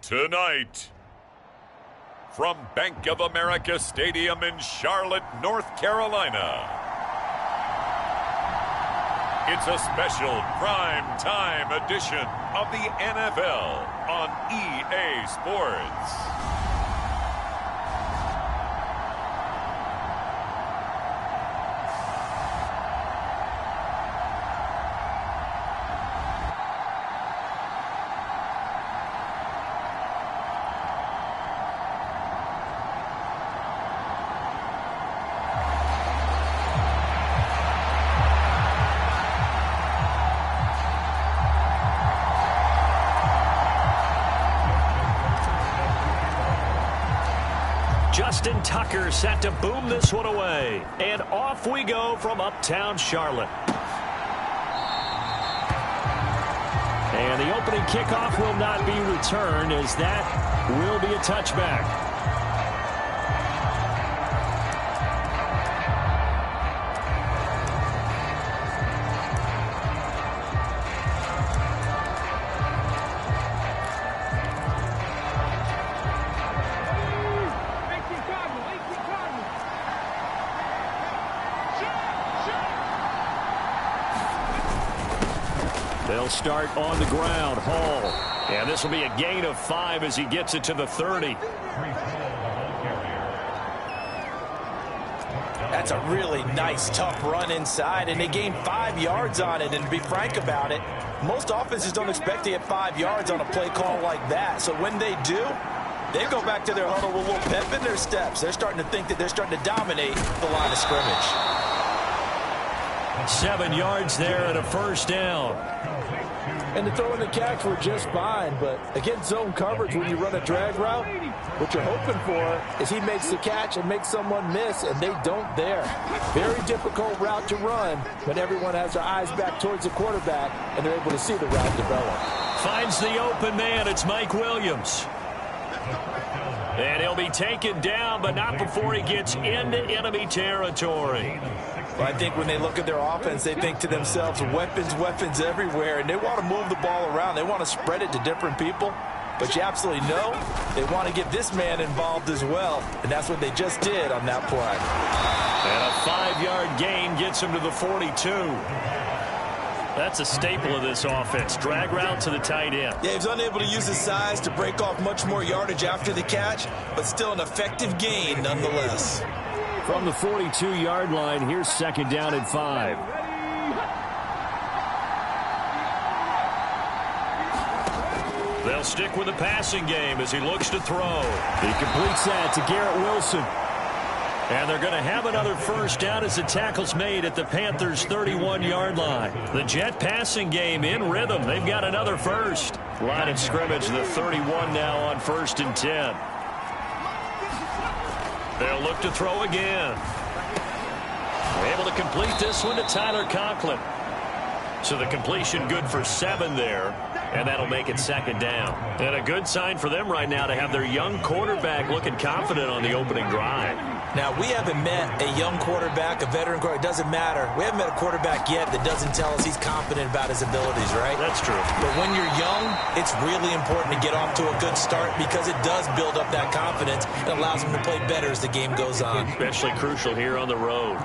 Tonight, from Bank of America Stadium in Charlotte, North Carolina, it's a special prime time edition of the NFL on EA Sports. Justin Tucker set to boom this one away. And off we go from uptown Charlotte. And the opening kickoff will not be returned, as that will be a touchback. They'll start on the ground. Hall. And this will be a gain of 5 as he gets it to the 30. That's a really nice, tough run inside, and they gained 5 yards on it. And to be frank about it, most offenses don't expect to get 5 yards on a play call like that. So when they do, they go back to their huddle with a little pep in their steps. They're starting to think that they're starting to dominate the line of scrimmage. 7 yards there and a first down. And the throw and the catch were just fine, but against zone coverage, when you run a drag route, what you're hoping for is he makes the catch and makes someone miss, and they don't there. Very difficult route to run when everyone has their eyes back towards the quarterback and they're able to see the route develop. Finds the open man. It's Mike Williams. And he'll be taken down, but not before he gets into enemy territory. Well, I think when they look at their offense, they think to themselves, weapons, weapons everywhere, and they want to move the ball around. They want to spread it to different people, but you absolutely know they want to get this man involved as well, and that's what they just did on that play. And a 5-yard gain gets him to the 42. That's a staple of this offense. Drag route to the tight end. Yeah, he's unable to use his size to break off much more yardage after the catch, but still an effective gain nonetheless. From the 42-yard line, here's second down and 5. They'll stick with the passing game as he looks to throw. He completes that to Garrett Wilson. And they're going to have another first down as the tackle's made at the Panthers' 31-yard line. The Jet passing game in rhythm. They've got another first. Line of scrimmage, the 31 now on 1st and 10. They'll look to throw again. Able to complete this one to Tyler Conklin. So the completion good for 7 there. And that'll make it second down. And a good sign for them right now to have their young quarterback looking confident on the opening drive. Now, we haven't met a young quarterback, a veteran quarterback. It doesn't matter. We haven't met a quarterback yet that doesn't tell us he's confident about his abilities, right? That's true. But when you're young, it's really important to get off to a good start because it does build up that confidence and allows him to play better as the game goes on. Especially crucial here on the road.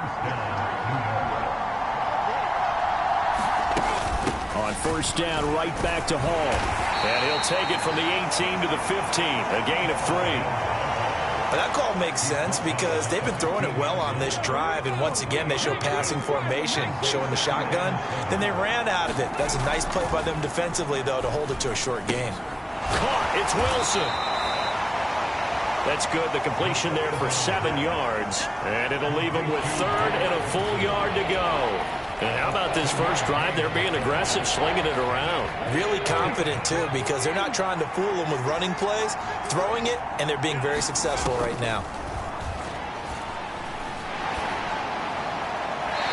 On first down, right back to Hall. And he'll take it from the 18 to the 15. A gain of 3. That call makes sense because they've been throwing it well on this drive, and once again they show passing formation, showing the shotgun. Then they ran out of it. That's a nice play by them defensively, though, to hold it to a short gain. Caught. It's Wilson. That's good. The completion there for 7 yards, and it'll leave them with 3rd and a full yard to go. And how about this first drive? They're being aggressive, slinging it around. Really confident, too, because they're not trying to fool them with running plays, throwing it, and they're being very successful right now.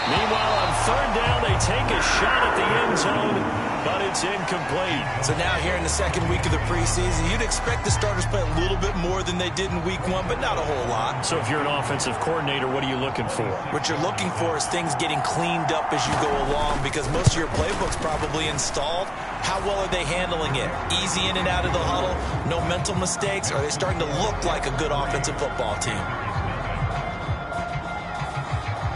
Meanwhile, on 3rd down, they take a shot at the end zone. but it's incomplete. So now here in the second week of the preseason, you'd expect the starters play a little bit more than they did in week one, but not a whole lot. So if you're an offensive coordinator, what are you looking for? What you're looking for is things getting cleaned up as you go along, because most of your playbook's probably installed. How well are they handling it? Easy in and out of the huddle, no mental mistakes, or are they starting to look like a good offensive football team?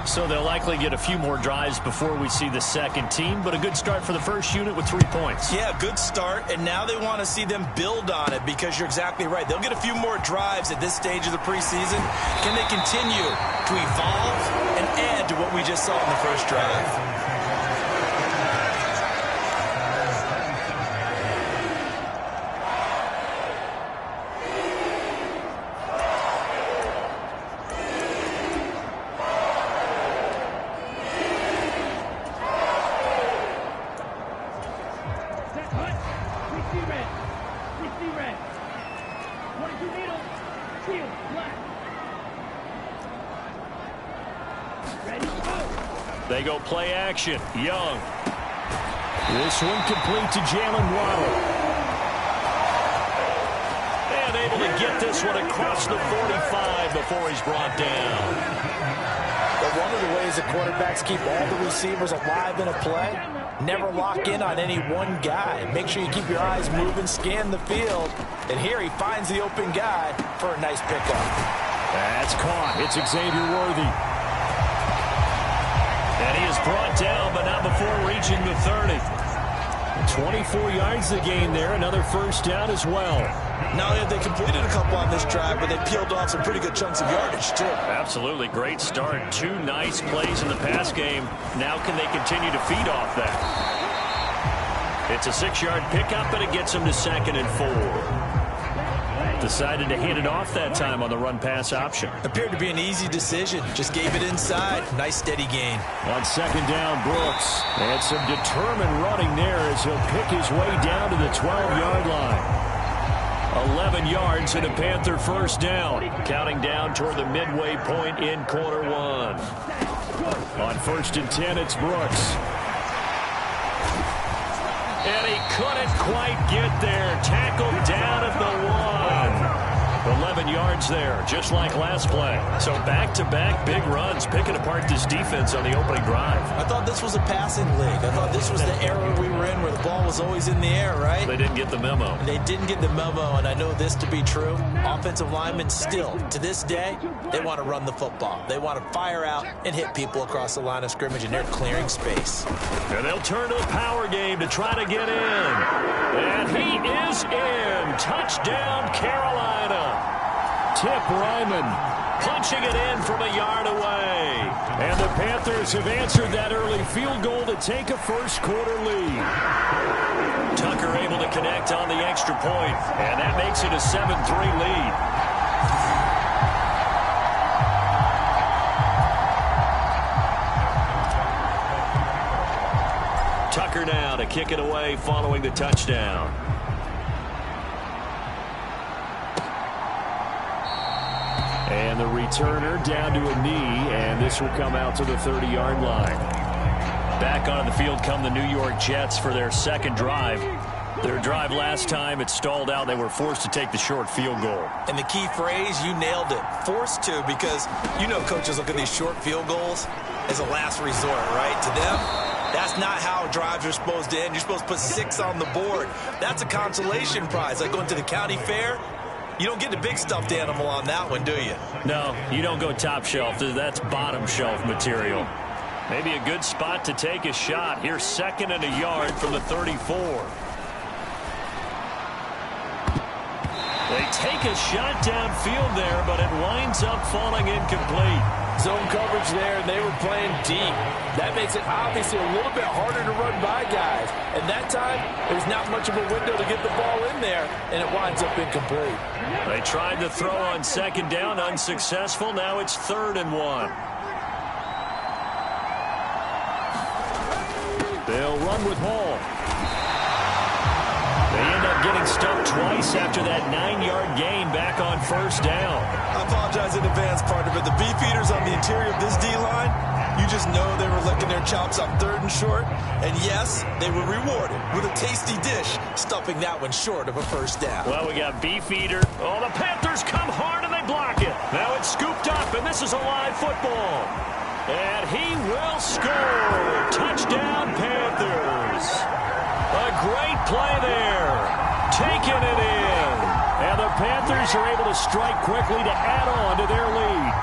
So they'll likely get a few more drives before we see the second team, but a good start for the first unit with 3 points. Yeah, good start, and now they want to see them build on it, because you're exactly right. They'll get a few more drives at this stage of the preseason. Can they continue to evolve and add to what we just saw in the first drive? They go play action. Young. This one complete to Jalen Waddle. And able to get this one across the 45 before he's brought down. But one of the ways the quarterbacks keep all the receivers alive in a play, never lock in on any one guy. Make sure you keep your eyes moving, scan the field. And here he finds the open guy for a nice pickup. That's caught. It's Xavier Worthy. And he is brought down, but not before reaching the 30. 24 yards the gain there. Another first down as well. Not only have they completed a couple on this drive, but they peeled off some pretty good chunks of yardage, too. Absolutely. Great start. 2 nice plays in the pass game. Now can they continue to feed off that? It's a 6-yard pickup, and it gets them to 2nd and 4. Decided to hand it off that time on the run-pass option. Appeared to be an easy decision. Just gave it inside. Nice steady gain. On 2nd down, Brooks. And some determined running there as he'll pick his way down to the 12-yard line. 11 yards and a Panther first down. Counting down toward the midway point in quarter 1. On 1st and 10, it's Brooks. And he couldn't quite get there. Tackled down at the 1. 11 yards there, just like last play. So back-to-back big runs, picking apart this defense on the opening drive. I thought this was a passing league. I thought this was the era we were in where the ball was always in the air, right? They didn't get the memo. They didn't get the memo, and I know this to be true. Offensive linemen still, to this day, they want to run the football. They want to fire out and hit people across the line of scrimmage, and they're clearing space. And they'll turn to the power game to try to get in. And he is in. Touchdown, Carolina. Tip Ryman punching it in from a yard away. And the Panthers have answered that early field goal to take a first-quarter lead. Tucker able to connect on the extra point, and that makes it a 7-3 lead. Tucker now to kick it away following the touchdown. And the returner down to a knee, and this will come out to the 30-yard line. Back onto the field come the New York Jets for their second drive. Their drive last time, it stalled out. They were forced to take the short field goal. And the key phrase, you nailed it, forced to, because you know coaches look at these short field goals as a last resort, right? To them, that's not how drives are supposed to end. You're supposed to put 6 on the board. That's a consolation prize, like going to the county fair. You don't get the big stuffed animal on that one, do you? No, you don't go top shelf. That's bottom shelf material. Maybe a good spot to take a shot. Here's 2nd and a yard from the 34. They take a shot downfield there, but it winds up falling incomplete. Zone coverage there, and they were playing deep. That makes it obviously a little bit harder to run by guys. And that time, there's not much of a window to get the ball in there, and it winds up incomplete. They tried to throw on 2nd down, unsuccessful. Now it's 3rd and 1. They'll run with Hall. They end up getting stumped twice after that 9-yard gain back on 1st down. I apologize in advance, partner, but the beef eaters on the interior of this D-line, You just know they were licking their chops on 3rd and short. And yes, they were rewarded with a tasty dish, stuffing that one short of a first down. Well, we got beef eater. Oh, the Panthers come hard and they block it. Now it's scooped up, and this is a live football. And he will score. Touchdown, Panthers. A great play there. Taking it in. And the Panthers are able to strike quickly to add on to their lead.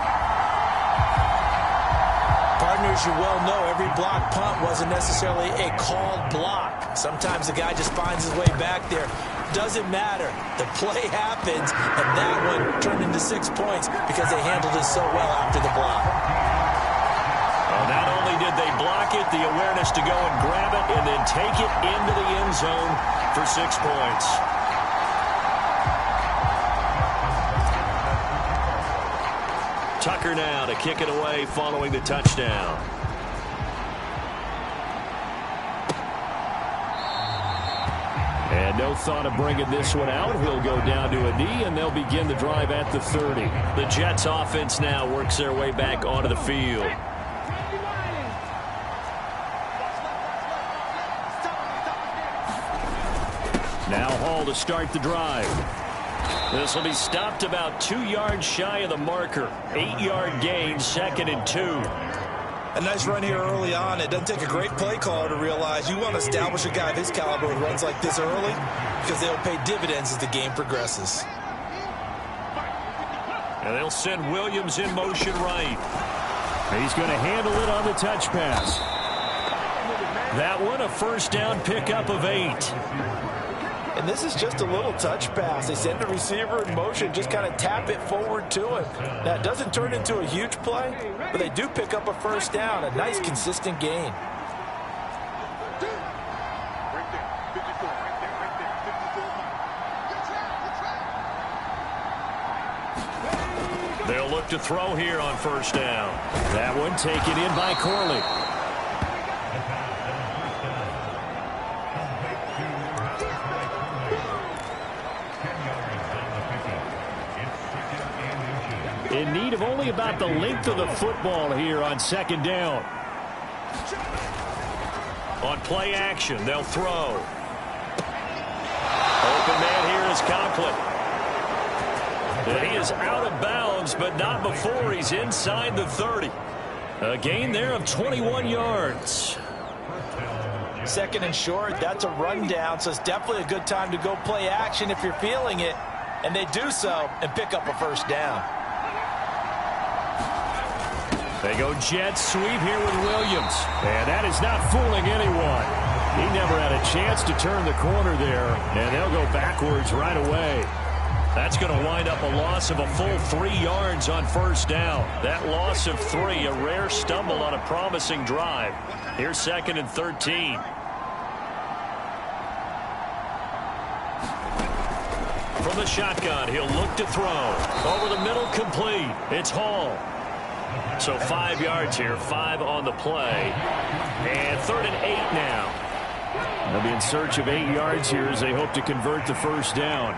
Partners, you well know every block punt wasn't necessarily a called block. Sometimes the guy just finds his way back there. Doesn't matter. The play happens, and that one turned into 6 points because they handled it so well after the block. Well, not only did they block it, the awareness to go and grab it and then take it into the end zone for 6 points. Tucker now to kick it away following the touchdown. And no thought of bringing this one out. He'll go down to a knee, and they'll begin the drive at the 30. The Jets offense now works their way back onto the field. Now Hall to start the drive. This will be stopped about 2 yards shy of the marker. 8-yard gain, 2nd and 2. A nice run here early on. It doesn't take a great play caller to realize you want to establish a guy of his caliber who runs like this early because they'll pay dividends as the game progresses. And they'll send Williams in motion right. He's going to handle it on the touch pass. That one, a first down pickup of 8. And this is just a little touch pass. They send the receiver in motion, just kind of tap it forward to him. Now, it doesn't turn into a huge play, but they do pick up a first down. A nice, consistent gain. They'll look to throw here on first down. That one taken in by Corley. In need of only about the length of the football here on 2nd down. On play action, they'll throw. Open man here is Conklin. And he is out of bounds, but not before he's inside the 30. A gain there of 21 yards. 2nd and short, that's a rundown, so it's definitely a good time to go play action if you're feeling it. And they do so and pick up a first down. They go jet sweep here with Williams. And that is not fooling anyone. He never had a chance to turn the corner there. And they'll go backwards right away. That's going to wind up a loss of a full 3 yards on first down. That loss of 3, a rare stumble on a promising drive. Here's 2nd and 13. From the shotgun, he'll look to throw. Over the middle, complete. It's Hall. So 5 yards here, 5 on the play. And 3rd and 8 now. They'll be in search of 8 yards here as they hope to convert the first down.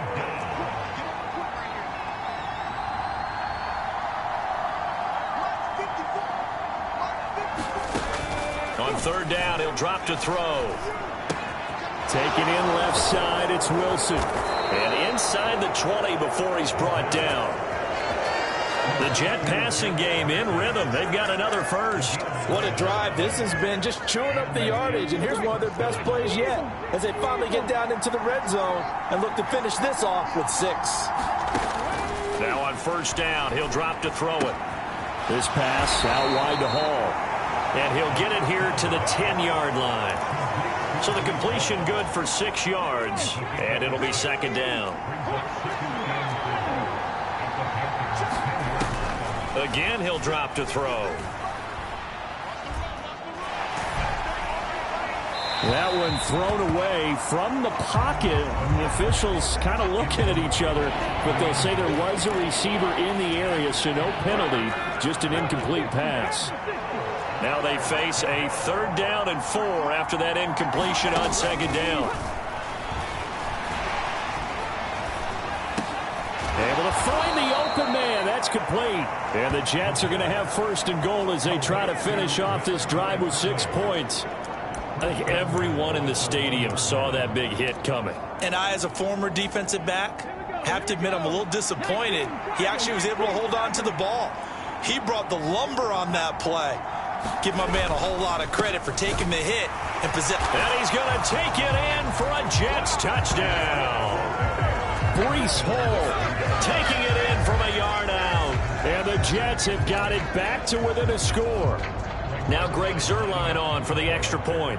On 3rd down, he'll drop to throw. Taken in left side, it's Wilson. And inside the 20 before he's brought down. The Jet passing game in rhythm. They've got another first. What a drive this has been, just chewing up the yardage. And here's one of their best plays yet as they finally get down into the red zone and look to finish this off with 6. Now on first down, he'll drop to throw it. This pass out wide to Hall. And he'll get it here to the 10-yard line. So the completion good for 6 yards. And it'll be 2nd down. Again, he'll drop to throw. That one thrown away from the pocket. The officials kind of looking at each other, but they'll say there was a receiver in the area, so no penalty, just an incomplete pass. Now they face a 3rd down and 4 after that incompletion on 2nd down. Able to find the open man. That's That's complete. And the Jets are going to have first and goal as they try to finish off this drive with 6 points. I think everyone in the stadium saw that big hit coming. And I, as a former defensive back, have to admit I'm a little disappointed. He actually was able to hold on to the ball. He brought the lumber on that play. Give my man a whole lot of credit for taking the hit and possess. And he's going to take it in for a Jets touchdown. Breece Hall taking it in from a yard out. And the Jets have got it back to within a score. Now Greg Zuerlein on for the extra point.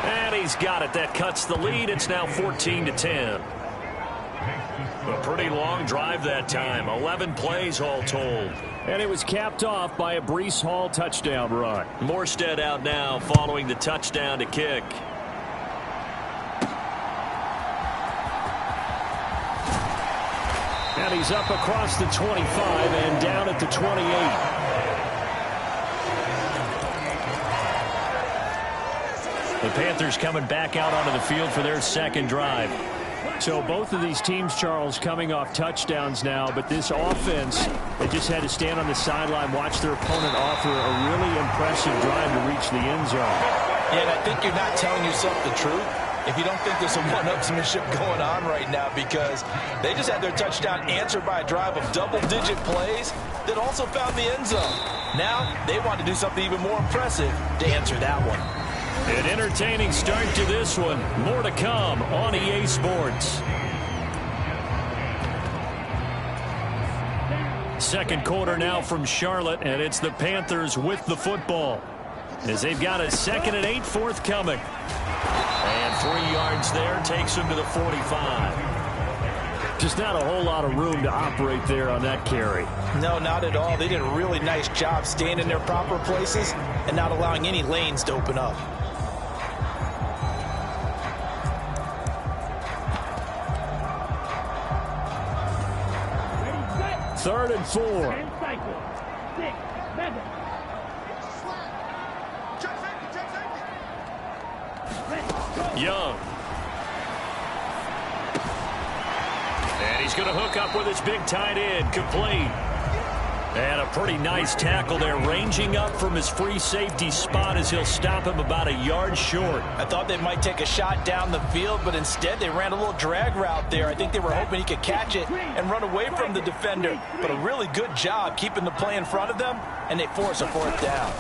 And he's got it. That cuts the lead. It's now 14-10. A pretty long drive that time. 11 plays all told. And it was capped off by a Breece Hall touchdown run. Morstead out now following the touchdown to kick. And he's up across the 25 and down at the 28. The Panthers coming back out onto the field for their second drive. So both of these teams, Charles, coming off touchdowns now, but this offense, they just had to stand on the sideline, watch their opponent offer a really impressive drive to reach the end zone. Yeah, and I think you're not telling yourself the truth if you don't think there's some one-upsmanship going on right now, because they just had their touchdown answered by a drive of double-digit plays that also found the end zone. Now they want to do something even more impressive to answer that one. An entertaining start to this one. More to come on EA Sports. Second quarter now from Charlotte, and it's the Panthers with the football, as they've got a 2nd and 8 forthcoming. And 3 yards there takes him to the 45. Just not a whole lot of room to operate there on that carry. No, not at all. They did a really nice job staying in their proper places and not allowing any lanes to open up. Third and 4. Young. And he's going to hook up with his big tight end. Complete. And a pretty nice tackle there, ranging up from his free safety spot as he'll stop him about a yard short. I thought they might take a shot down the field, but instead they ran a little drag route there. I think they were hoping he could catch it and run away from the defender. But a really good job keeping the play in front of them, and they force a 4th down.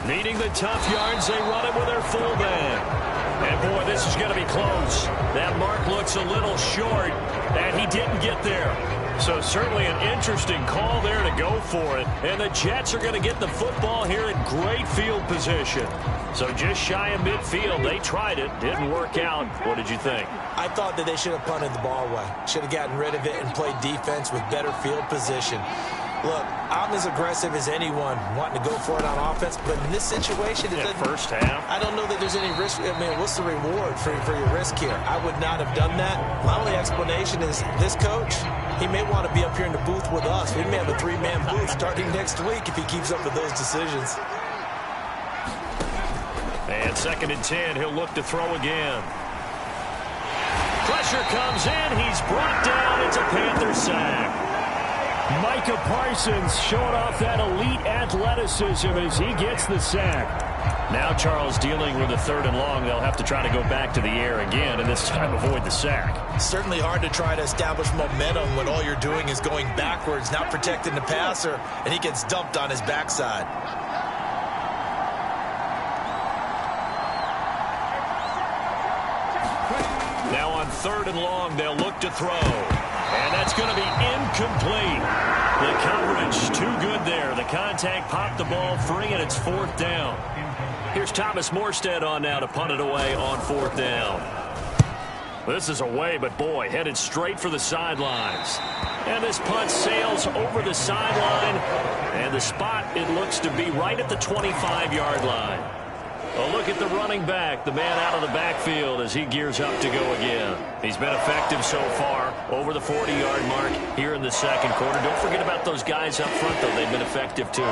Needing the tough yards, they run it with their fullback. And boy, this is going to be close. That mark looks a little short, and he didn't get there. So certainly an interesting call there to go for it. And the Jets are going to get the football here in great field position. So just shy of midfield. They tried it. Didn't work out. What did you think? I thought that they should have punted the ball away. Should have gotten rid of it and played defense with better field position. Look, I'm as aggressive as anyone wanting to go for it on offense, but in this situation, it doesn't. First half. I don't know that there's any risk. I mean, what's the reward for your risk here? I would not have done that. My only explanation is this coach, he may want to be up here in the booth with us. We may have a 3-man booth starting next week if he keeps up with those decisions. And 2nd and 10, he'll look to throw again. Pressure comes in. He's brought down. It's a Panther sack. Micah Parsons showing off that elite athleticism as he gets the sack. Now Charles dealing with a 3rd and long. They'll have to try to go back to the air again, and this time avoid the sack. Certainly hard to try to establish momentum when all you're doing is going backwards, not protecting the passer, and he gets dumped on his backside. Now on 3rd and long, they'll look to throw. And that's going to be incomplete. The coverage, too good there. The contact popped the ball free, and it's 4th down. Here's Thomas Morstead on now to punt it away on 4th down. This is away, but boy, headed straight for the sidelines. And this punt sails over the sideline. And the spot, it looks to be right at the 25-yard line. A look at the running back, the man out of the backfield as he gears up to go again. He's been effective so far, over the 40-yard mark here in the second quarter. Don't forget about those guys up front, though. They've been effective, too.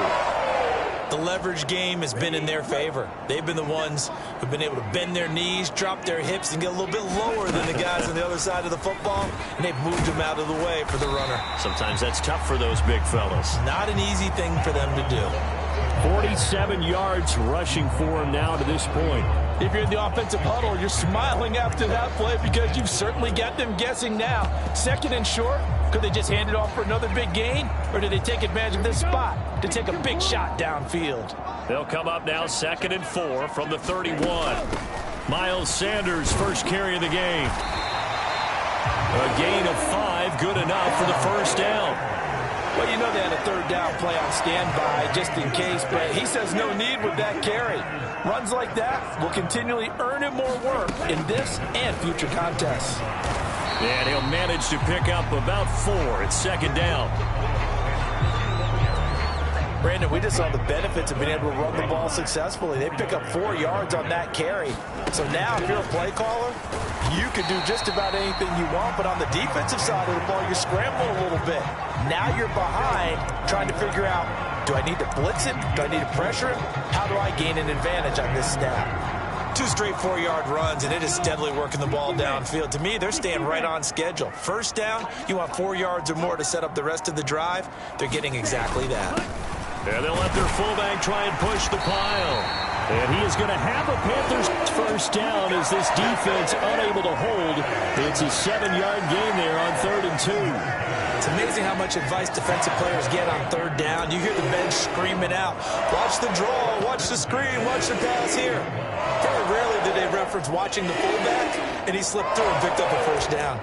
The leverage game has been in their favor. They've been the ones who've been able to bend their knees, drop their hips, and get a little bit lower than the guys on the other side of the football, and they've moved them out of the way for the runner. Sometimes that's tough for those big fellas. Not an easy thing for them to do. 47 yards rushing for him now to this point. If you're in the offensive huddle, you're smiling after that play because you've certainly got them guessing now. Second and short, could they just hand it off for another big gain? Or do they take advantage of this spot to take a big shot downfield? They'll come up now 2nd and 4 from the 31. Miles Sanders, first carry of the game. A gain of 5, good enough for the first down. Well, you know they had a third down play on standby just in case, but he says no need with that carry. Runs like that will continually earn him more work in this and future contests. And he'll manage to pick up about 4 at 2nd down. Brandon, we just saw the benefits of being able to run the ball successfully. They pick up 4 yards on that carry. So now if you're a play caller, you can do just about anything you want, but on the defensive side of the ball, you're scrambling a little bit. Now you're behind trying to figure out, do I need to blitz it? Do I need to pressure him? How do I gain an advantage on this snap? 2 straight 4-yard runs, and it is steadily working the ball downfield. To me, they're staying right on schedule. First down, you want 4 yards or more to set up the rest of the drive. They're getting exactly that. And they'll let their fullback try and push the pile. And he is going to have a Panthers first down as this defense unable to hold. It's a 7-yard gain there on 3rd and 2. It's amazing how much advice defensive players get on 3rd down. You hear the bench screaming out, watch the draw, watch the screen, watch the pass here. Very rarely do they reference watching the fullback, and he slipped through and picked up a first down.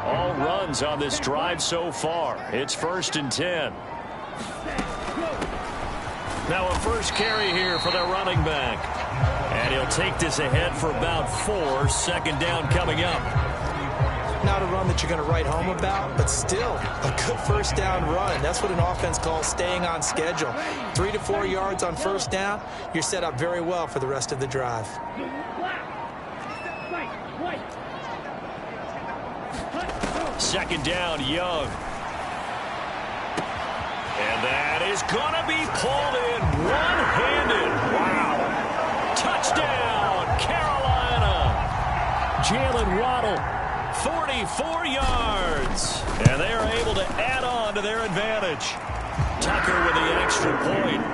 All runs on this drive so far. It's 1st and 10. Now a first carry here for their running back. And he'll take this ahead for about 4. 2nd down coming up. Not a run that you're going to write home about, but still a good first down run. That's what an offense calls staying on schedule. 3 to 4 yards on first down, you're set up very well for the rest of the drive. 2nd down, Young. And that is going to be pulled in one-handed. Wow. Touchdown, Carolina. Jalen Waddle, 44 yards. And they are able to add on to their advantage. Tucker with the extra point.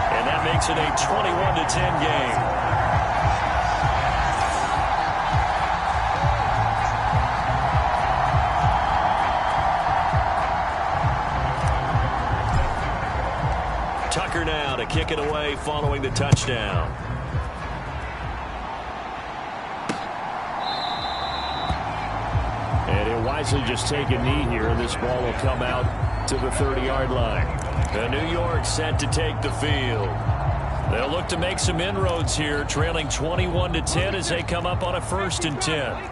And that makes it a 21-10 game. Tucker now to kick it away following the touchdown. And he'll wisely just take a knee here, and this ball will come out to the 30-yard line. And New York set to take the field. They'll look to make some inroads here, trailing 21-10 as they come up on a 1st and 10.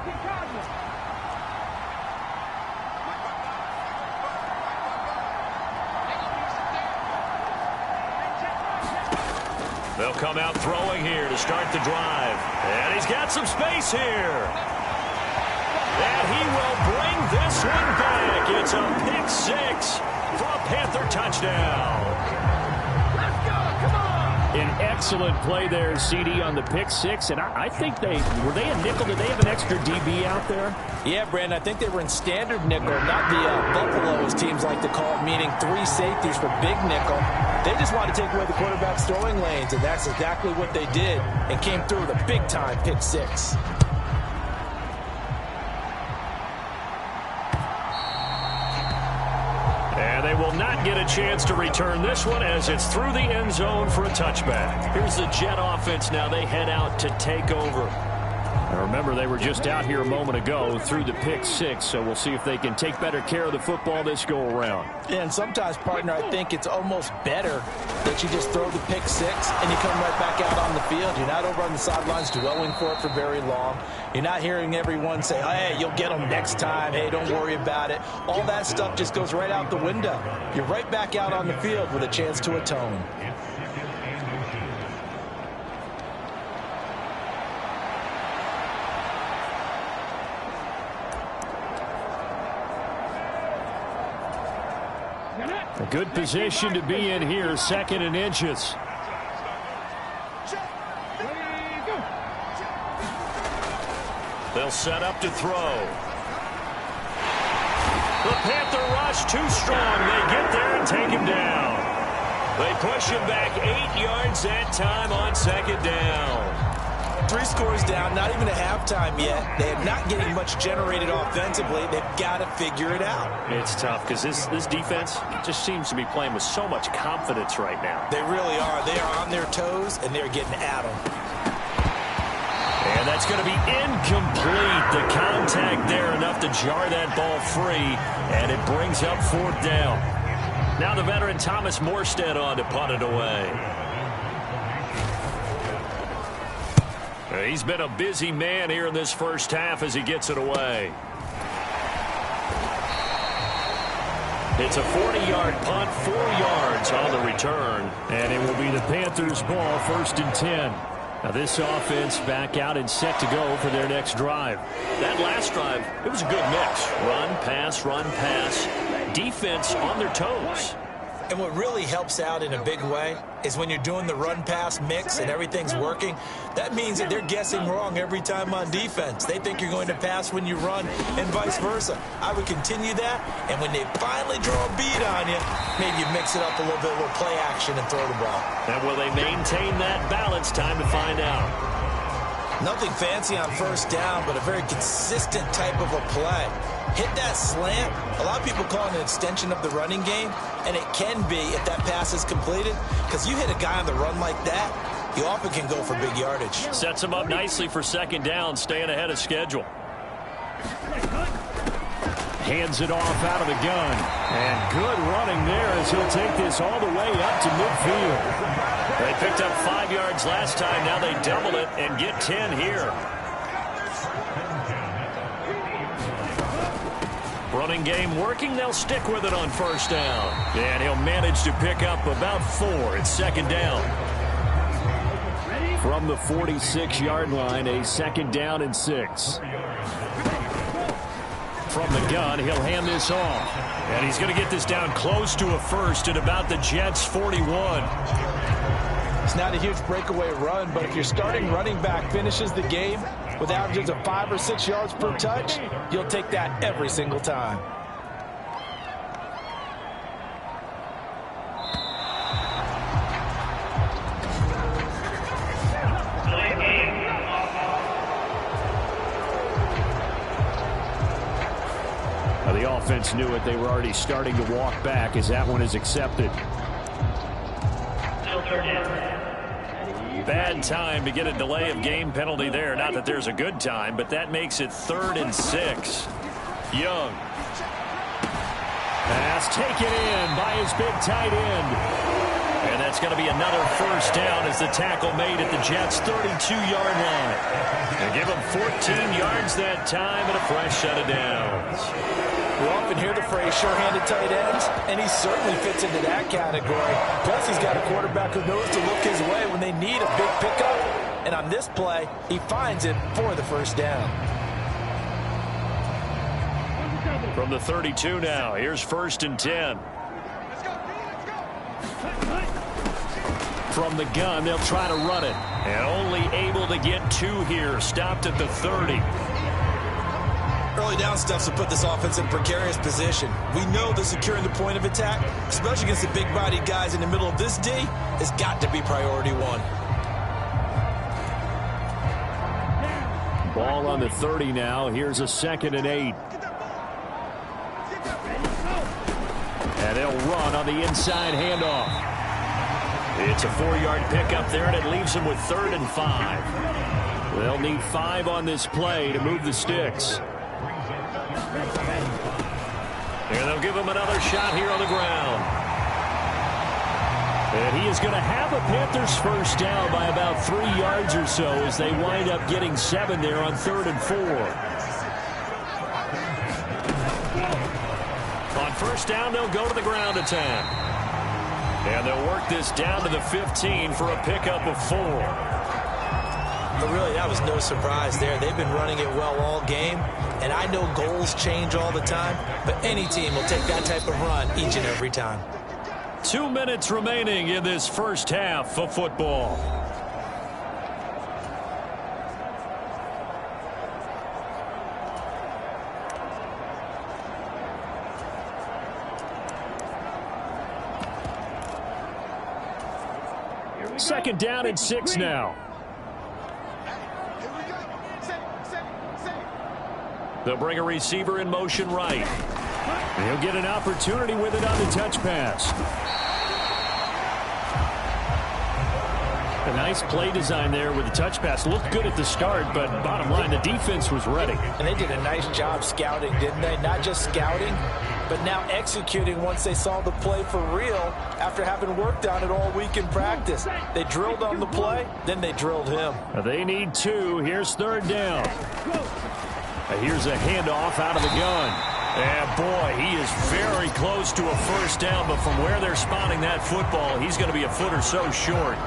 They'll come out throwing here to start the drive. And he's got some space here. And he will bring this one back. It's a pick 6 for a Panther touchdown. Let's go, come on. An excellent play there, CD, on the pick 6. And I think were they a nickel? Did they have an extra DB out there? Yeah, Brandon, I think they were in standard nickel, not the Buffalo, as teams like to call it, meaning 3 safeties for big nickel. They just wanted to take away the quarterback's throwing lanes, and that's exactly what they did, and came through with a big-time pick 6. And they will not get a chance to return this one as it's through the end zone for a touchback. Here's the Jet offense now. They head out to take over. Now remember, they were just out here a moment ago through the pick 6, so we'll see if they can take better care of the football this go around. And sometimes, partner, I think it's almost better that you just throw the pick 6 and you come right back out on the field. You're not over on the sidelines dwelling for it for very long. You're not hearing everyone say, hey, you'll get them next time. Hey, don't worry about it. All that stuff just goes right out the window. You're right back out on the field with a chance to atone. A good position to be in here, 2nd and inches. They'll set up to throw. The Panther rush too strong. They get there and take him down. They push him back 8 yards that time on 2nd down. 3 scores down, not even a halftime yet. They are not getting much generated offensively. They've got to figure it out. It's tough because this defense just seems to be playing with so much confidence right now. They really are. They are on their toes, and they're getting at them. And that's going to be incomplete. The contact there enough to jar that ball free, and it brings up 4th down. Now the veteran Thomas Morstead on to punt it away. He's been a busy man here in this first half as he gets it away. It's a 40-yard punt, 4 yards on the return. And it will be the Panthers' ball, 1st and 10. Now this offense back out and set to go for their next drive. That last drive, it was a good mix. Run, pass, defense on their toes. And what really helps out in a big way is when you're doing the run-pass mix and everything's working, that means that they're guessing wrong every time on defense. They think you're going to pass when you run and vice versa. I would continue that, and when they finally draw a bead on you, maybe you mix it up a little bit, a little play action and throw the ball. And will they maintain that balance? Time to find out. Nothing fancy on 1st down, but a very consistent type of a play. Hit that slant. A lot of people call it an extension of the running game, and it can be if that pass is completed, because you hit a guy on the run like that, you often can go for big yardage. Sets him up nicely for 2nd down, staying ahead of schedule. Hands it off out of the gun. And good running there as he'll take this all the way up to midfield. They picked up 5 yards last time. Now they double it and get 10 here. Running game working. They'll stick with it on 1st down. And he'll manage to pick up about 4. It's 2nd down. From the 46-yard line, a 2nd down and 6. From the gun, he'll hand this off. And he's going to get this down close to a 1st at about the Jets' 41. It's not a huge breakaway run, but if your starting running back finishes the game with averages of 5 or 6 yards per touch, you'll take that every single time. Now the offense knew it. They were already starting to walk back as that one is accepted. Bad time to get a delay of game penalty there. Not that there's a good time, but that makes it 3rd and 6. Young. Pass taken in by his big tight end. And that's going to be another 1st down as the tackle made at the Jets' 32-yard line. And give him 14 yards that time and a fresh set of downs. We often hear the phrase sure-handed tight ends, and he certainly fits into that category. Plus, he's got a quarterback who knows to look his way when they need a big pickup. And on this play, he finds it for the 1st down. From the 32 now, here's 1st and 10. From the gun, they'll try to run it. And only able to get 2 here. Stopped at the 30. Early down stuff will put this offense in precarious position. We know that securing the point of attack, especially against the big-bodied guys in the middle of this D, has got to be priority 1. Ball on the 30 now. Here's a 2nd and 8. And they'll run on the inside handoff. It's a 4-yard pickup there, and it leaves them with 3rd and 5. They'll need 5 on this play to move the sticks. And they'll give him another shot here on the ground. And he is going to have a Panthers 1st down by about 3 yards or so as they wind up getting 7 there on 3rd and 4. On 1st down, they'll go to the ground attack. And they'll work this down to the 15 for a pickup of 4. But really, that was no surprise there. They've been running it well all game. And And I know goals change all the time, but any team will take that type of run each and every time. 2 minutes remaining in this first half of football. Second down and 6 now. They'll bring a receiver in motion right. And he'll get an opportunity with it on the touch pass. A nice play design there with the touch pass. Looked good at the start, but bottom line, the defense was ready. And they did a nice job scouting, didn't they? Not just scouting, but now executing once they saw the play for real after having worked on it all week in practice. They drilled on the play, then they drilled him. They need 2. Here's third down. Here's a handoff out of the gun. And, boy, he is very close to a first down, but from where they're spotting that football, he's going to be a foot or so short.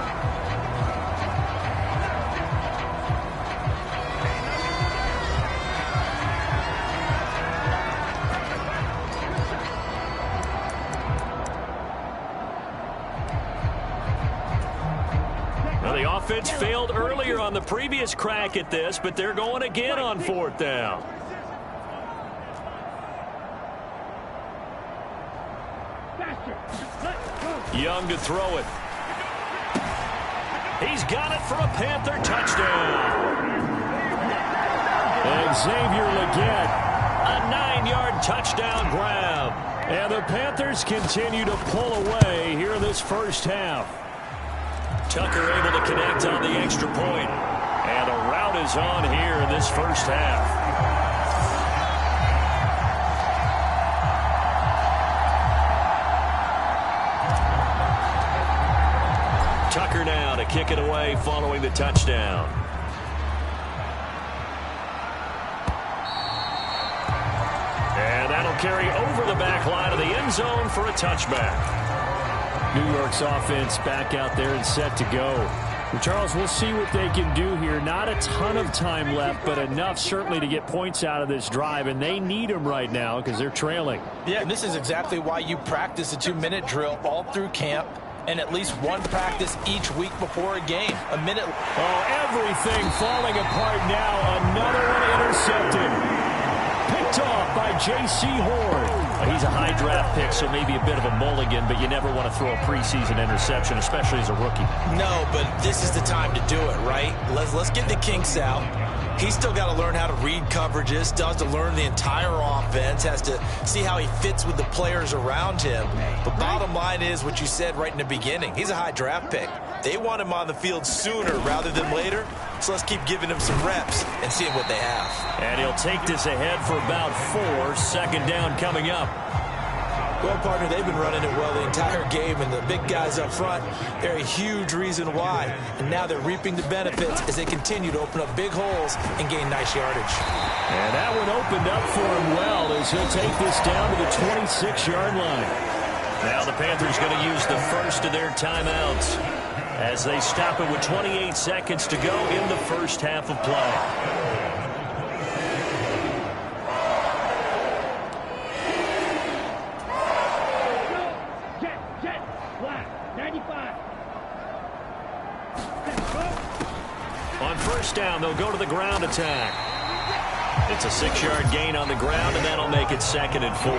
The offense failed earlier on the previous crack at this, but they're going again on fourth down. Young to throw it. He's got it for a Panther touchdown. And Xavier Legette, a 9-yard touchdown grab. And the Panthers continue to pull away here in this first half. Tucker able to connect on the extra point. And a rout is on here in this first half. Tucker now to kick it away following the touchdown. And that'll carry over the back line of the end zone for a touchback. New York's offense back out there and set to go. And Charles, we'll see what they can do here. Not a ton of time left, but enough certainly to get points out of this drive, and they need them right now because they're trailing. Yeah, and this is exactly why you practice a 2-minute drill all through camp and at least one practice each week before a game. A minute. Oh, everything falling apart now. Another one intercepted. Picked off by J.C. Horn. He's a high draft pick, so maybe a bit of a mulligan, but you never want to throw a preseason interception, especially as a rookie. No, but this is the time to do it, right? Let's get the kinks out. He's still got to learn how to read coverages, still has to learn the entire offense, has to see how he fits with the players around him. But bottom line is what you said right in the beginning. He's a high draft pick. They want him on the field sooner rather than later, so let's keep giving him some reps and seeing what they have. And he'll take this ahead for about 4. Second down coming up. Well, partner, they've been running it well the entire game, and the big guys up front, they're a huge reason why. And now they're reaping the benefits as they continue to open up big holes and gain nice yardage. And that one opened up for him well as he'll take this down to the 26-yard line. Now the Panthers going to use the first of their timeouts as they stop it with 28 seconds to go in the first half of play. On first down, they'll go to the ground attack. It's a 6-yard gain on the ground, and that'll make it 2nd and 4.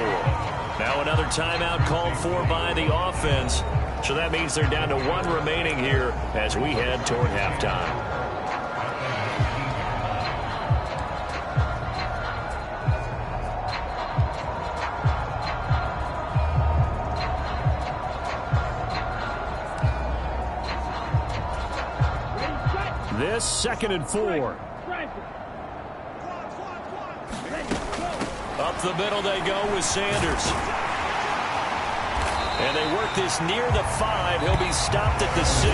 Now another timeout called for by the offense. So that means they're down to 1 remaining here as we head toward halftime. This 2nd and 4. Up the middle they go with Sanders. And they work this near the 5. He'll be stopped at the 6.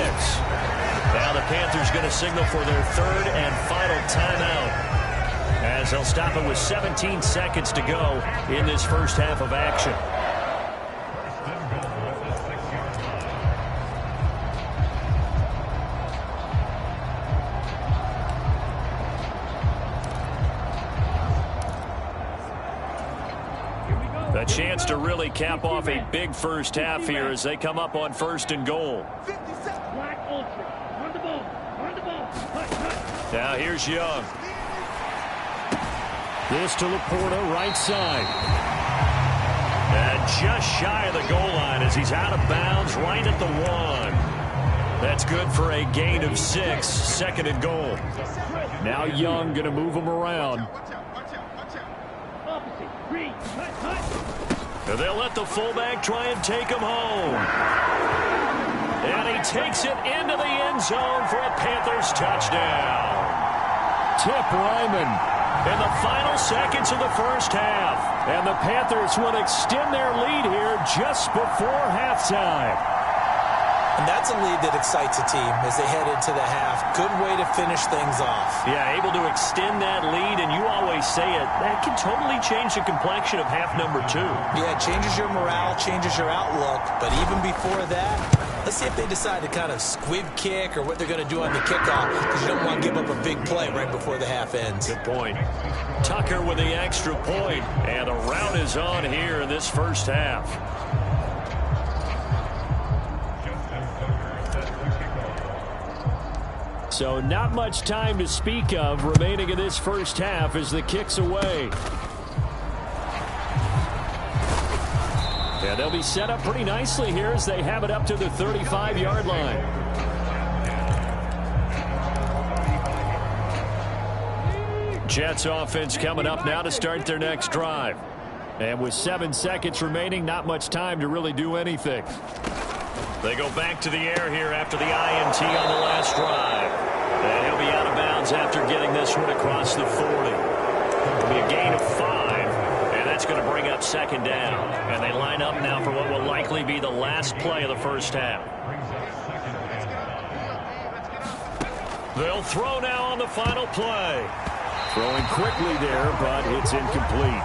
Now the Panthers going to signal for their 3rd and final timeout, as they'll stop it with 17 seconds to go in this first half of action. A chance to really cap off a big first half here as they come up on 1st and goal. Now here's Young. This to Laporta, right side. And just shy of the goal line as he's out of bounds right at the 1. That's good for a gain of 6, 2nd and goal. Now Young going to move him around. And they'll let the fullback try and take him home. And he takes it into the end zone for a Panthers touchdown. Tip Ryman in the final seconds of the first half. And the Panthers will extend their lead here just before halftime. And that's a lead that excites a team as they head into the half. Good way to finish things off. Yeah, able to extend that lead, and you always say it, that can totally change the complexion of half number 2. Yeah, it changes your morale, changes your outlook. But even before that, let's see if they decide to kind of squib kick or what they're going to do on the kickoff, because you don't want to give up a big play right before the half ends. Good point. Tucker with the extra point, and a rout is on here in this first half. So not much time to speak of remaining in this first half as the kick's away. And they'll be set up pretty nicely here as they have it up to the 35-yard line. Jets offense coming up now to start their next drive. And with 7 seconds remaining, not much time to really do anything. They go back to the air here after the INT on the last drive. And he'll be out of bounds after getting this one across the 40. It'll be a gain of 5, and that's going to bring up 2nd down. And they line up now for what will likely be the last play of the first half. They'll throw now on the final play. Throwing quickly there, but it's incomplete.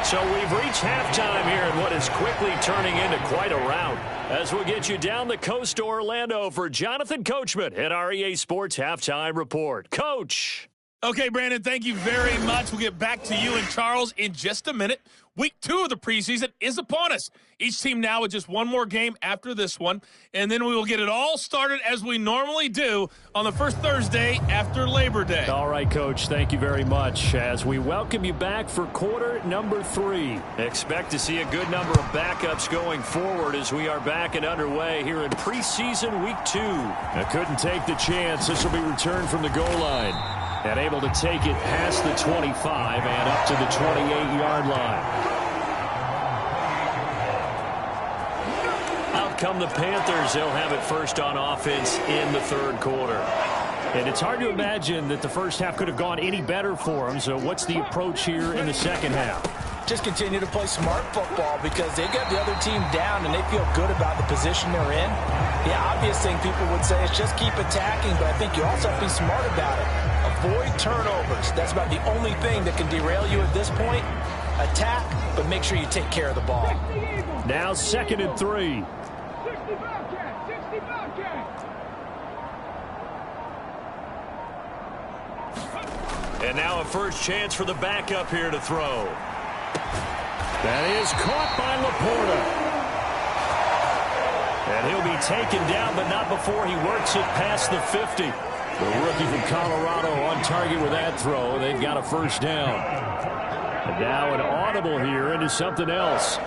So we've reached halftime here in what is quickly turning into quite a rout. As we'll get you down the coast to Orlando for Jonathan Coachman at our EA Sports Halftime Report. Coach. Okay, Brandon, thank you very much. We'll get back to you and Charles in just a minute. Week 2 of the preseason is upon us. Each team now with just one more game after this one, and then we will get it all started as we normally do on the first Thursday after Labor Day. All right, Coach, thank you very much. As we welcome you back for quarter number 3. Expect to see a good number of backups going forward as we are back and underway here in preseason week 2. I couldn't take the chance. This will be returned from the goal line. And able to take it past the 25 and up to the 28-yard line. Out come the Panthers. They'll have it first on offense in the 3rd quarter. And it's hard to imagine that the first half could have gone any better for them. So what's the approach here in the second half? Just continue to play smart football because they got the other team down and they feel good about the position they're in. The obvious thing people would say is just keep attacking, but I think you also have to be smart about it. Avoid turnovers. That's about the only thing that can derail you at this point. Attack, but make sure you take care of the ball. Now 2nd and 3. And now a first chance for the backup here to throw. That is caught by Laporta. And he'll be taken down, but not before he works it past the 50. The rookie from Colorado on target with that throw. They've got a first down. And now an audible here into something else.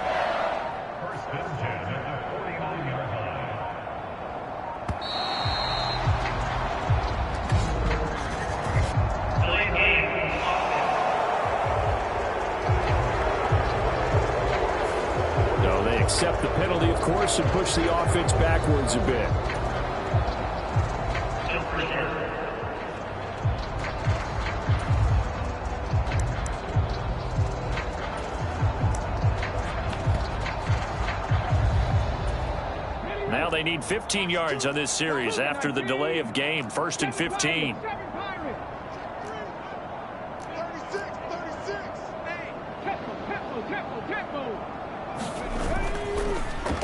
No, they accept the penalty, of course, and push the offense backwards a bit. Now they need 15 yards on this series after the delay of game. 1st and 15.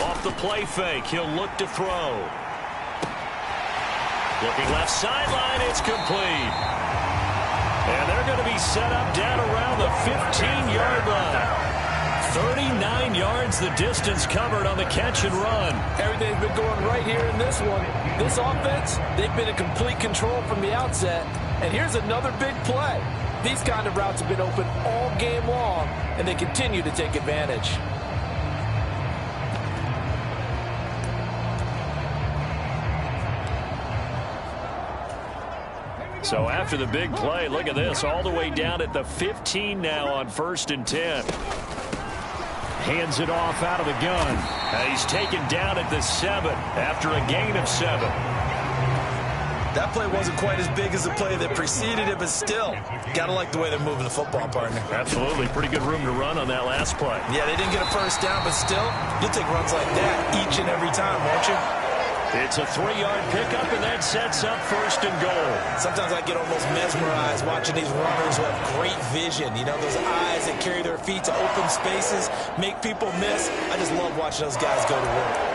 Off the play fake, he'll look to throw. Looking left sideline, it's complete. And they're going to be set up down around the 15-yard line. 39 yards the distance covered on the catch and run. Everything's been going right here in this one. This offense, they've been in complete control from the outset. And here's another big play. These kind of routes have been open all game long, and they continue to take advantage. So after the big play, look at this, all the way down at the 15 now on 1st and 10. Hands it off out of the gun. He's taken down at the 7 after a gain of 7. That play wasn't quite as big as the play that preceded it, but still, got to like the way they're moving the football, partner. Absolutely. Pretty good room to run on that last play. Yeah, they didn't get a first down, but still, you'll take runs like that each and every time, won't you? It's a 3-yard pickup, and that sets up 1st and goal. Sometimes I get almost mesmerized watching these runners who have great vision. You know, those eyes that carry their feet to open spaces, make people miss. I just love watching those guys go to work.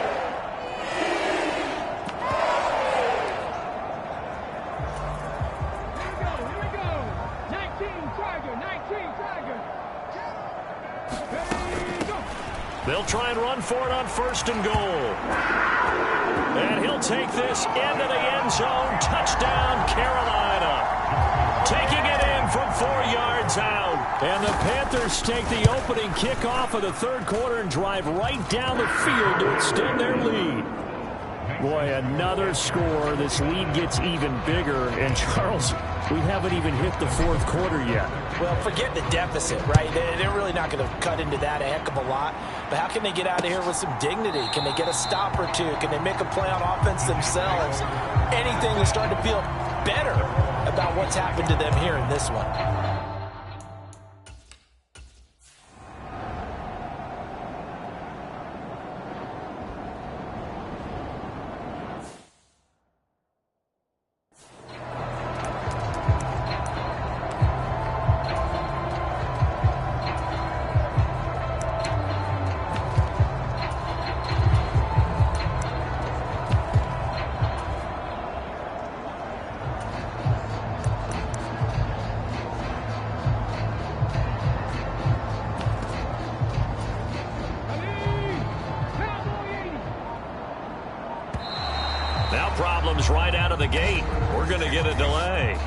They'll try and run for it on 1st and goal. And he'll take this into the end zone. Touchdown, Carolina. Taking it in from 4 yards out. And the Panthers take the opening kickoff of the 3rd quarter and drive right down the field to extend their lead. Boy, another score. This lead gets even bigger. And, Charles, we haven't even hit the 4th quarter yet. Well, forget the deficit, right? They're really not going to cut into that a heck of a lot. But how can they get out of here with some dignity? Can they get a stop or two? Can they make a play on offense themselves? Anything to start to feel better about what's happened to them here in this one. Problems right out of the gate. We're going to get a delay.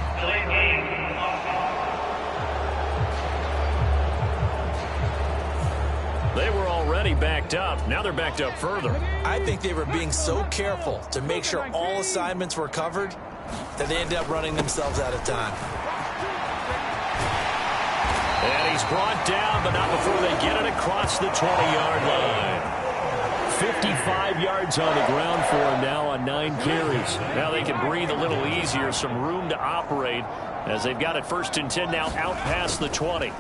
They were already backed up. Now they're backed up further. I think they were being so careful to make sure all assignments were covered that they ended up running themselves out of time. And he's brought down, but not before they get it across the 20-yard line. 55 yards on the ground for him now on 9 carries. Now they can breathe a little easier, some room to operate as they've got it 1st and 10 now out past the 20.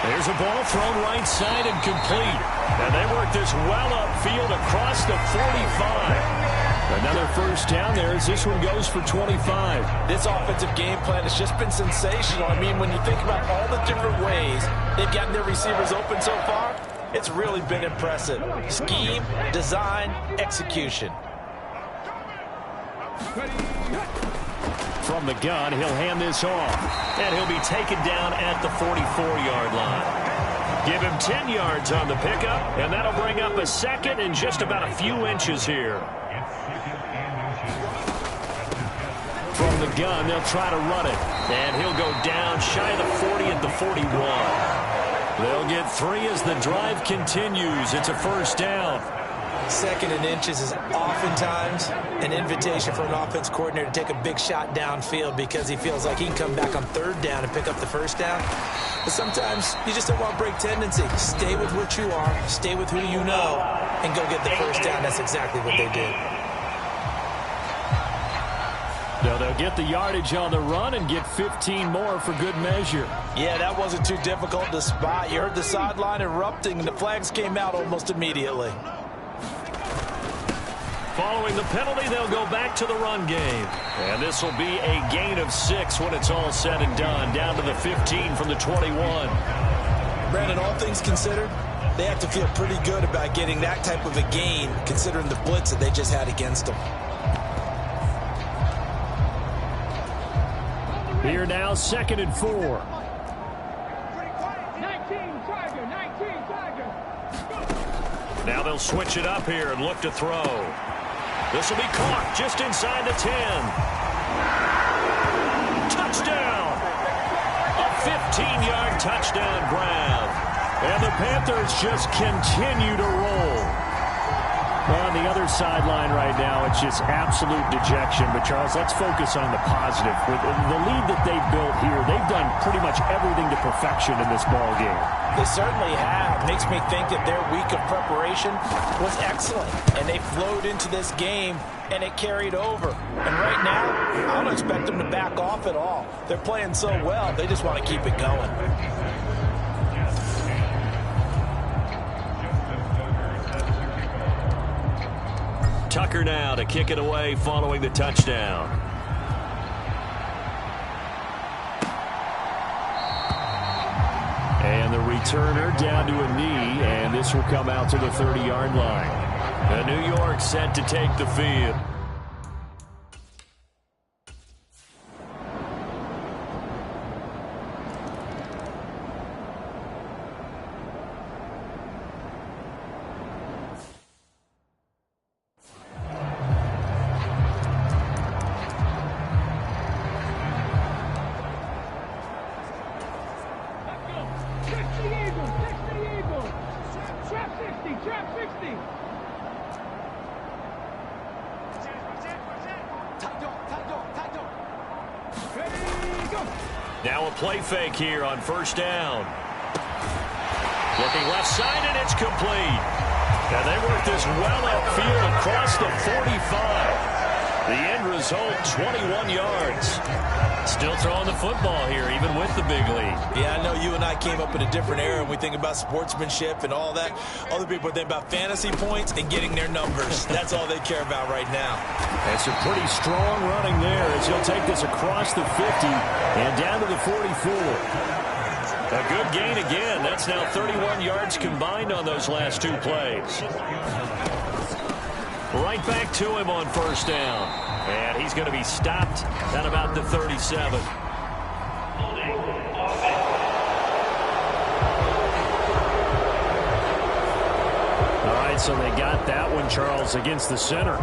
There's a ball thrown right side and complete. And they work this well upfield across the 45. Another first down there as this one goes for 25. This offensive game plan has just been sensational. I mean, when you think about all the different ways they've gotten their receivers open so far, it's really been impressive. Scheme, design, execution. From the gun, he'll hand this off. And he'll be taken down at the 44-yard line. Give him 10 yards on the pickup, and that'll bring up a 2nd and just about a few inches here. From the gun, they'll try to run it. And he'll go down shy of the 40 at the 41. They'll get 3 as the drive continues. It's a first down. 2nd and inches is oftentimes an invitation for an offense coordinator to take a big shot downfield because he feels like he can come back on 3rd down and pick up the first down. But sometimes you just don't want break tendency. Stay with what you are, stay with who you know, and go get the first down. That's exactly what they did. Now they'll get the yardage on the run and get 15 more for good measure. Yeah, that wasn't too difficult to spot. You heard the sideline erupting, and the flags came out almost immediately. Following the penalty, they'll go back to the run game. And this will be a gain of 6 when it's all said and done, down to the 15 from the 21. Brandon, all things considered, they have to feel pretty good about getting that type of a gain, considering the blitz that they just had against them. Here now, 2nd and 4. Now they'll switch it up here and look to throw. This will be caught just inside the 10. Touchdown! A 15-yard touchdown grab. And the Panthers just continue to roll. On the other sideline right now, it's just absolute dejection. But, Charles, let's focus on the positive. With the lead that they've built here, they've done pretty much everything to perfection in this ball game. They certainly have. Makes me think that their week of preparation was excellent. And they flowed into this game, and it carried over. And right now, I don't expect them to back off at all. They're playing so well, they just want to keep it going. Tucker now to kick it away following the touchdown. And the returner down to a knee, and this will come out to the 30-yard line. And New York set to take the field. Now a play fake here on first down. Looking left side, and it's complete. And they work this well upfield across the 45. The end result, 21 yards. Still throwing the football here, even with the big lead. Yeah, I know you and I came up in a different era, and we think about sportsmanship and all that. Other people think about fantasy points and getting their numbers. That's all they care about right now. That's a pretty strong running there as he'll take this across the 50 and down to the 44. A good gain again. That's now 31 yards combined on those last two plays. Right back to him on first down. And he's going to be stopped at about the 37. All right, so they got that one, Charles, against the center.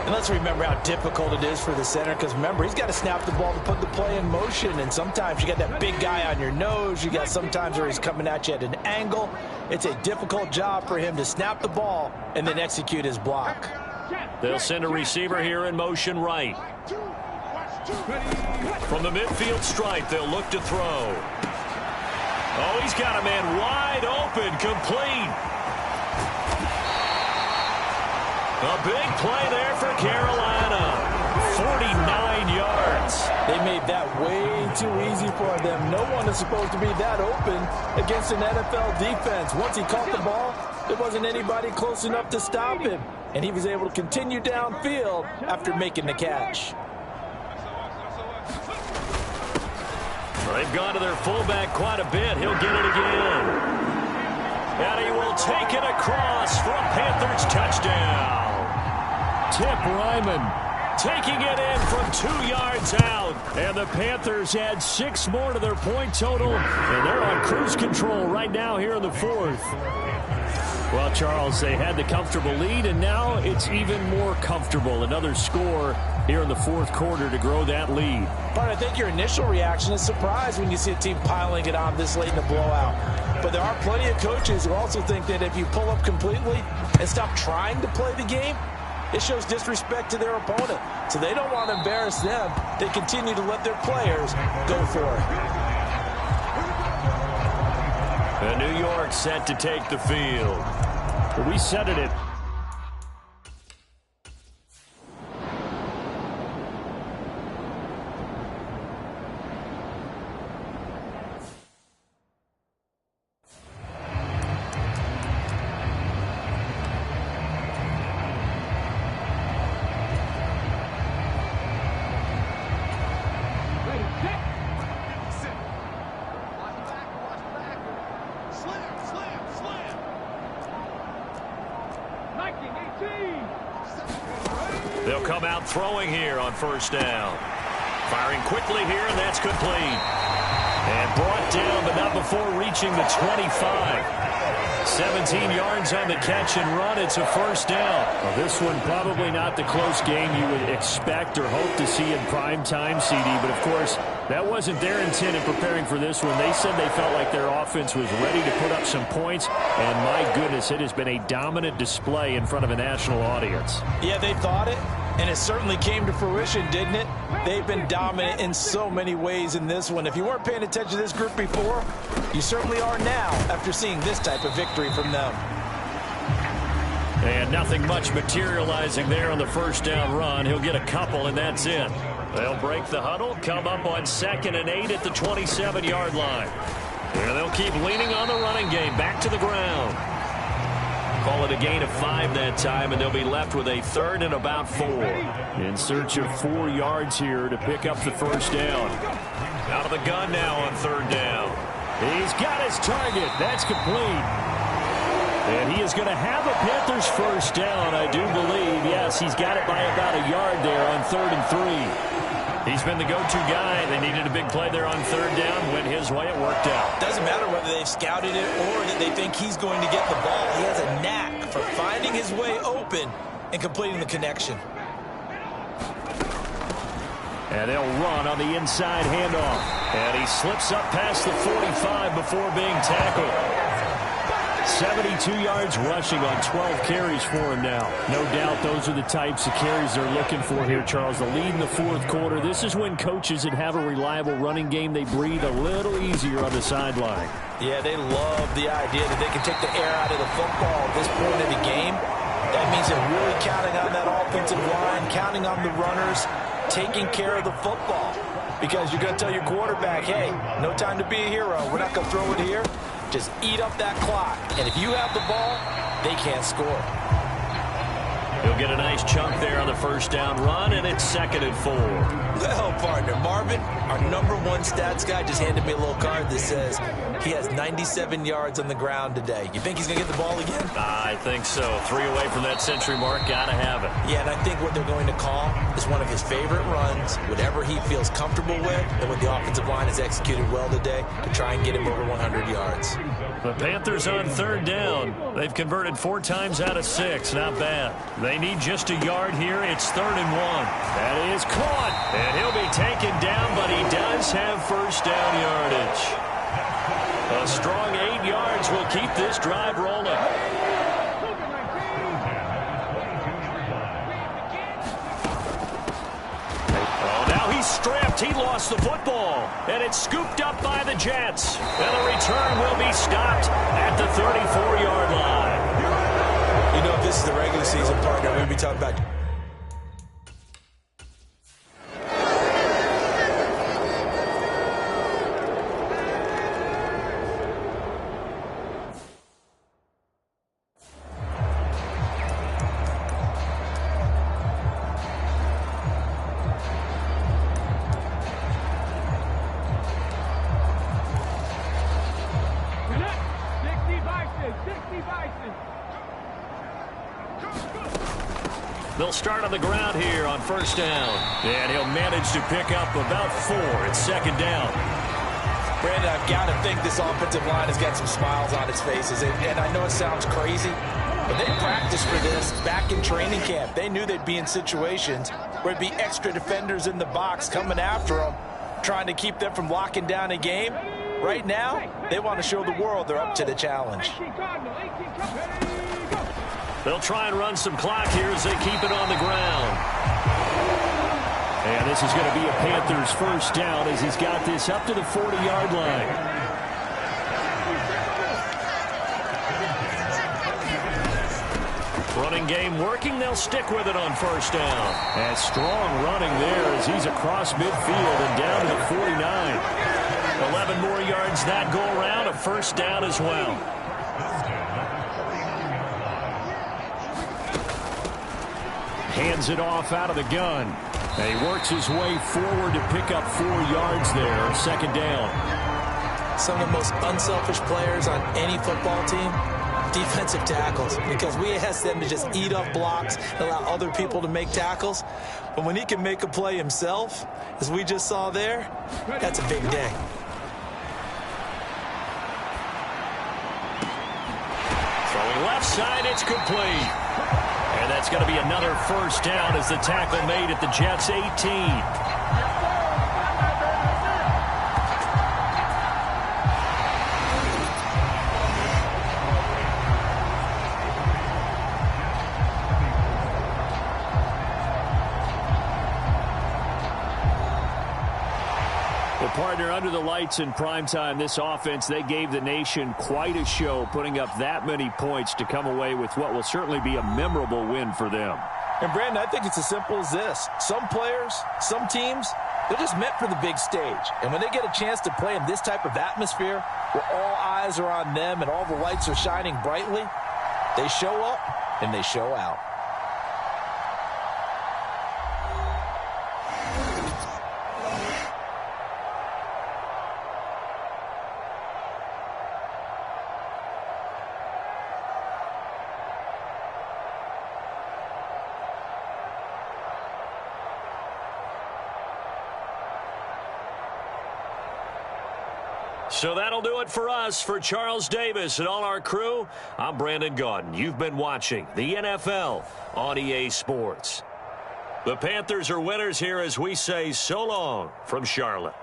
And let's remember how difficult it is for the center, because remember, he's got to snap the ball to put the play in motion, and sometimes you got that big guy on your nose. You got sometimes where he's coming at you at an angle. It's a difficult job for him to snap the ball and then execute his block. They'll send a receiver here in motion right. From the midfield stripe, they'll look to throw. Oh, he's got a man wide open, complete. A big play there for Carolina. 49 yards. They made that way too easy for them. No one is supposed to be that open against an NFL defense. Once he caught the ball, there wasn't anybody close enough to stop him. And he was able to continue downfield after making the catch. Well, they've gone to their fullback quite a bit. He'll get it again. And he will take it across for a Panthers touchdown. Tip Ryman taking it in from 2 yards out. And the Panthers add 6 more to their point total. And they're on cruise control right now here in the fourth. Well, Charles, they had the comfortable lead, and now it's even more comfortable. Another score here in the fourth quarter to grow that lead. But I think your initial reaction is surprise when you see a team piling it on this late in the blowout. But there are plenty of coaches who also think that if you pull up completely and stop trying to play the game, it shows disrespect to their opponent. So they don't want to embarrass them. They continue to let their players go for it. And New York set to take the field. We set it at They'll come out throwing here on first down. Firing quickly here, and that's complete. And brought brought down, but not before reaching the 25. 17 yards on the catch and run. It's a first down. Well, this one probably not the close game you would expect or hope to see in prime time, CD. But, of course, that wasn't their intent in preparing for this one. They said they felt like their offense was ready to put up some points. And, my goodness, it has been a dominant display in front of a national audience. Yeah, they thought it, and it certainly came to fruition, didn't it? They've been dominant in so many ways in this one. If you weren't paying attention to this group before, you certainly are now after seeing this type of victory from them. And nothing much materializing there on the first down run. He'll get a couple, and that's it. They'll break the huddle, come up on 2nd and 8 at the 27-yard line. And they'll keep leaning on the running game. Back to the ground. Call it a gain of 5 that time, and they'll be left with a 3rd and about 4. In search of 4 yards here to pick up the first down. Out of the gun now on 3rd down. He's got his target. That's complete. And he is going to have a Panthers first down, I do believe. Yes, he's got it by about a yard there on 3rd and 3. He's been the go-to guy. They needed a big play there on 3rd down. Went his way. It worked out. Doesn't matter whether they've scouted it or that they think he's going to get the ball. He has a knack for finding his way open and completing the connection. And they'll run on the inside handoff. And he slips up past the 45 before being tackled. 72 yards rushing on 12 carries for him now. No doubt those are the types of carries they're looking for here, Charles. The lead in the 4th quarter. This is when coaches that have a reliable running game, they breathe a little easier on the sideline. Yeah, they love the idea that they can take the air out of the football at this point in the game. That means they're really counting on that offensive line, counting on the runners, taking care of the football. Because you're going to tell your quarterback, hey, no time to be a hero. We're not going to throw it here. Just eat up that clock. And if you have the ball, they can't score. He'll get a nice chunk there on the first down run, and it's 2nd and 4. Well, partner, Marvin, our #1 stats guy just handed me a little card that says he has 97 yards on the ground today. You think he's going to get the ball again? I think so. 3 away from that century mark. Got to have it. Yeah, and I think what they're going to call is one of his favorite runs, whatever he feels comfortable with, and what the offensive line has executed well today to try and get him over 100 yards. The Panthers on 3rd down. They've converted 4 times out of 6. Not bad. They need just a yard here. It's 3rd and 1. That is caught. And he'll be taken down, but he does have first down yardage. A strong 8 yards will keep this drive rolling. Oh, now he's stripped. He lost the football. And it's scooped up by the Jets. And the return will be stopped at the 34-yard line. You know, if this is the regular season, partner, we'd be talking about... They'll start on the ground here on first down. And he'll manage to pick up about 4. It's 2nd down. Brandon, I've got to think this offensive line has got some smiles on its faces. And I know it sounds crazy, but they practiced for this back in training camp. They knew they'd be in situations where it'd be extra defenders in the box coming after them, trying to keep them from locking down a game. Right now, they want to show the world they're up to the challenge. They'll try and run some clock here as they keep it on the ground. And this is going to be a Panthers first down as he's got this up to the 40-yard line. Running game working. They'll stick with it on first down. And strong running there as he's across midfield and down to the 49. 11 more yards that go around. A first down as well. Hands it off out of the gun. And he works his way forward to pick up 4 yards there. 2nd down. Some of the most unselfish players on any football team, defensive tackles, because we ask them to just eat up blocks and allow other people to make tackles. But when he can make a play himself, as we just saw there, that's a big day. Throwing left side, it's complete. And that's going to be another first down as the tackle made at the Jets' 18. Partner, under the lights in primetime, this offense, they gave the nation quite a show, putting up that many points to come away with what will certainly be a memorable win for them. And, Brandon, I think it's as simple as this. Some players, some teams, they're just meant for the big stage. And when they get a chance to play in this type of atmosphere, where all eyes are on them and all the lights are shining brightly, they show up and they show out. So that'll do it for us. For Charles Davis and all our crew, I'm Brandon Gaudin. You've been watching the NFL on EA Sports. The Panthers are winners here as we say so long from Charlotte.